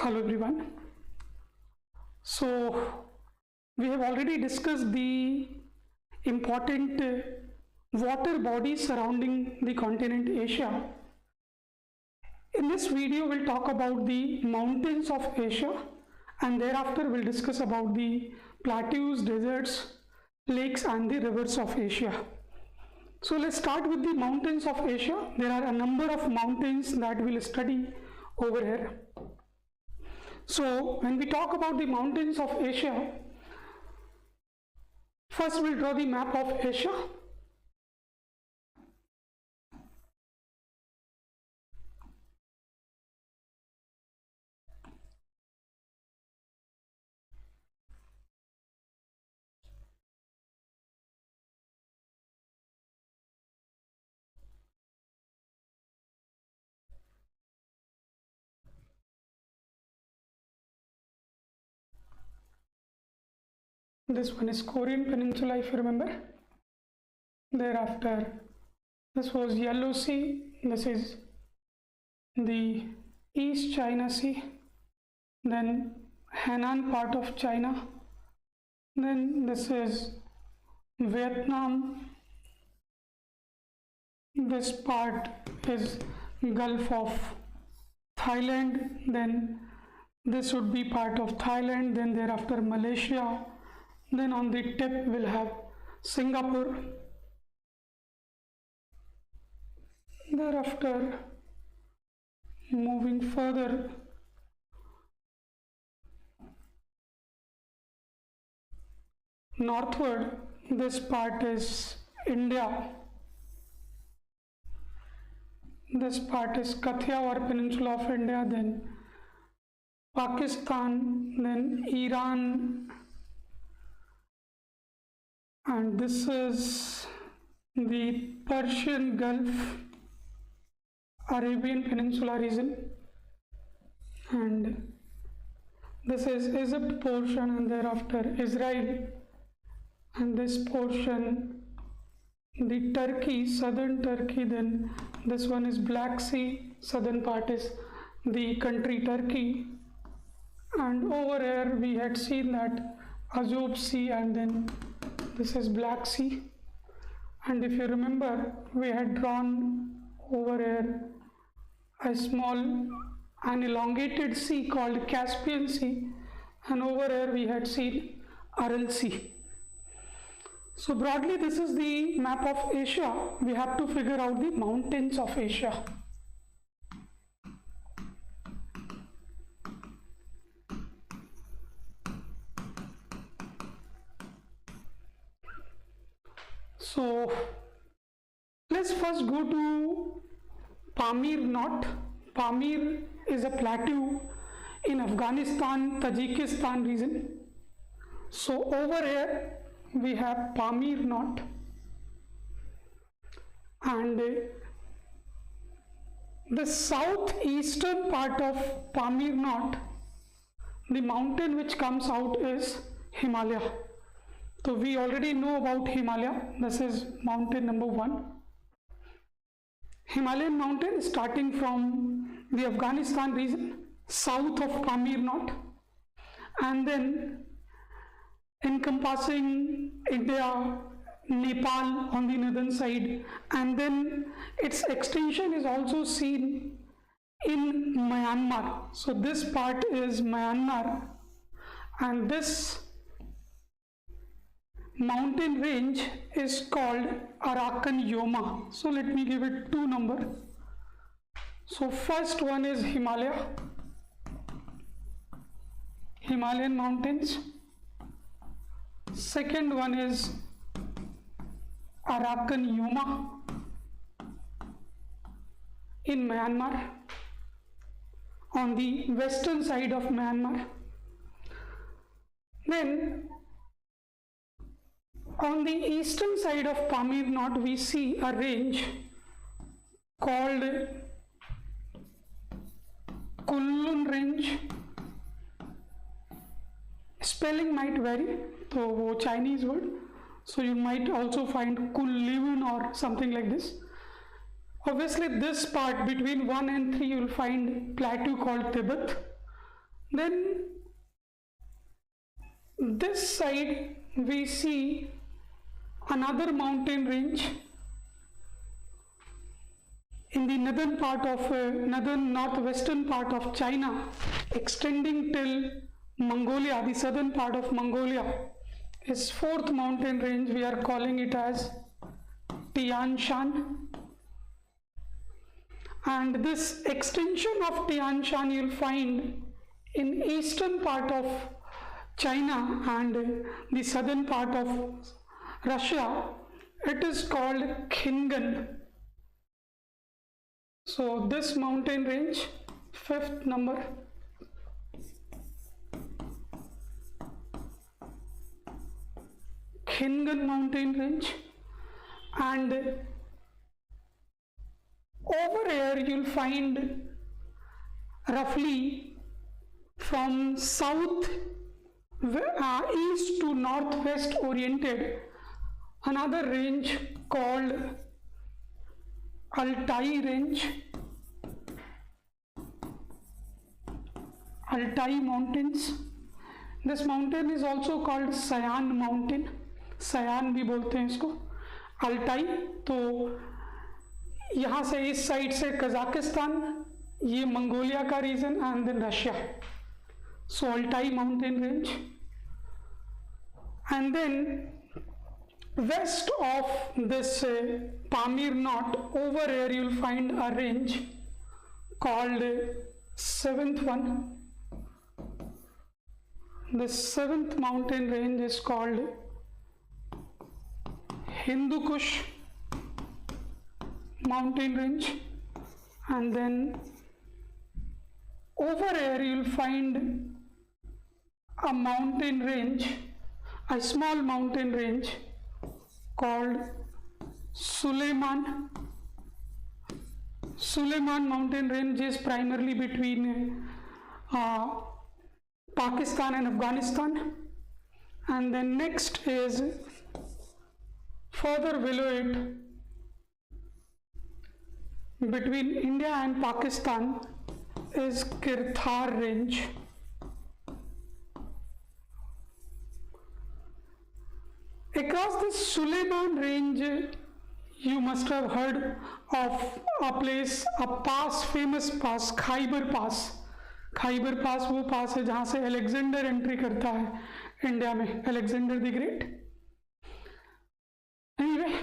Hello everyone. So we have already discussed the important water bodies surrounding the continent Asia. In this video we'll talk about the mountains of Asia, and thereafter we'll discuss about the plateaus, deserts, lakes and the rivers of Asia. So let's start with the mountains of Asia. There are a number of mountains that we'll study over here. So when we talk about the mountains of Asia, first we'll draw the map of Asia. This one is Korean Peninsula, if you remember. Thereafter, this was Yellow Sea. This is the East China Sea. Then Henan part of China. Then this is Vietnam. This part is Gulf of Thailand. Then this would be part of Thailand. Then thereafter Malaysia. Then on the tip we'll have Singapore. Thereafter, moving further, northward, this part is India. This part is Kathiawar Peninsula of India, then Pakistan, then Iran, and this is the Persian Gulf, Arabian Peninsula region, and this is Egypt portion, and thereafter Israel, and this portion the Turkey, southern Turkey. Then this one is Black Sea, southern part is the country Turkey, and over here we had seen that Azov Sea, and then this is Black Sea. And if you remember, we had drawn over here a small and elongated sea called Caspian Sea, and over here we had seen Aral Sea. So broadly this is the map of Asia. We have to figure out the mountains of Asia. So let's first go to Pamir Knot. Pamir is a plateau in Afghanistan, Tajikistan region. So over here we have Pamir Knot, and the southeastern part of Pamir Knot, the mountain which comes out is Himalaya. So we already know about Himalaya. This is mountain number 1. Himalayan mountain starting from the Afghanistan region, south of Pamir Knot, and then encompassing India, Nepal on the northern side, and then its extension is also seen in Myanmar. So this part is Myanmar, and this mountain range is called Arakan Yoma. So let me give it 2 number. So first one is Himalaya, Himalayan mountains. Second one is Arakan Yoma in Myanmar, on the western side of Myanmar. Then on the eastern side of Pamir Knot we see a range called Kunlun range. Spelling might vary, so वो Chinese word, so you might also find Kunlun or something like this. Obviously this part between 1 and 3 you will find plateau called Tibet, Then this side we see another mountain range in the northern part of northwestern part of China, extending till Mongolia, the southern part of Mongolia, is fourth mountain range. We are calling it as Tian Shan. And this extension of Tian Shan you'll find in eastern part of China and the southern part of Russia. It is called Khingan. So this mountain range, fifth number, Khingan mountain range. And over here you'll find roughly from south east to northwest oriented another range called Altai range, Altai mountains. This mountain is also called Sayan mountain, Sayan भी बोलते हैं इसको, Altai. तो यहाँ से इस side से Kazakhstan, ये मंगोलिया का region and then Russia. So Altai mountain range. And then west of this Pamir knot, over here you will find a range called seventh one. The seventh mountain range is called Hindu Kush mountain range. And then over here you will find a mountain range, a small mountain range called Suleiman. Suleiman mountain range is primarily between Pakistan and Afghanistan. And then next is further below it, between India and Pakistan, is Kirthar range. Across this Suleiman range, you must have heard of a place, a pass, famous pass, Khyber Pass. Khyber Pass वो पास है जहाँ से Alexander entry करता है India में, Alexander the great. Anyway,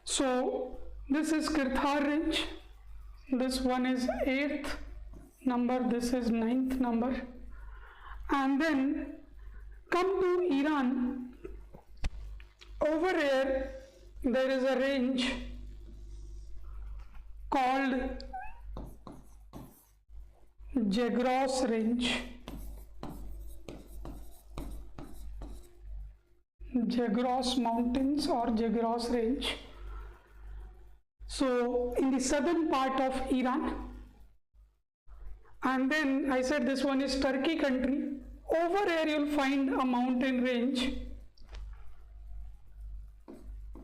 so this is Kirthar range. This one is 8th number, this is 9th number. And then come to Iran. Over here there is a range called Zagros range. Zagros mountains or Zagros range. So in the southern part of Iran. And then I said this one is Turkey country. Over here you will find a mountain range,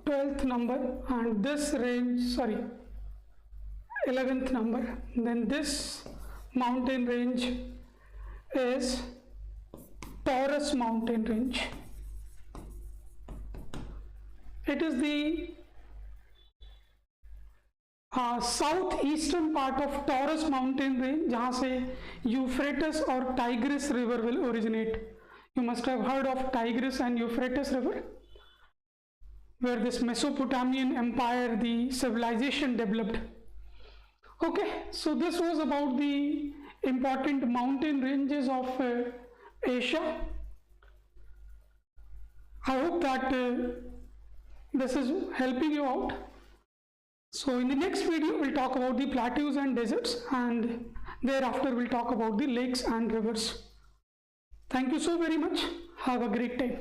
12th number, and this range, 11th number. Then this mountain range is Taurus mountain range. It is the southeastern part of Taurus mountain range जहाँ से Euphrates or Tigris river will originate. You must have heard of Tigris and Euphrates river, where this Mesopotamian empire, the civilization developed. Okay, so this was about the important mountain ranges of Asia. I hope that this is helping you out. So in the next video we'll talk about the plateaus and deserts, and thereafter we'll talk about the lakes and rivers. Thank you so very much. Have a great time.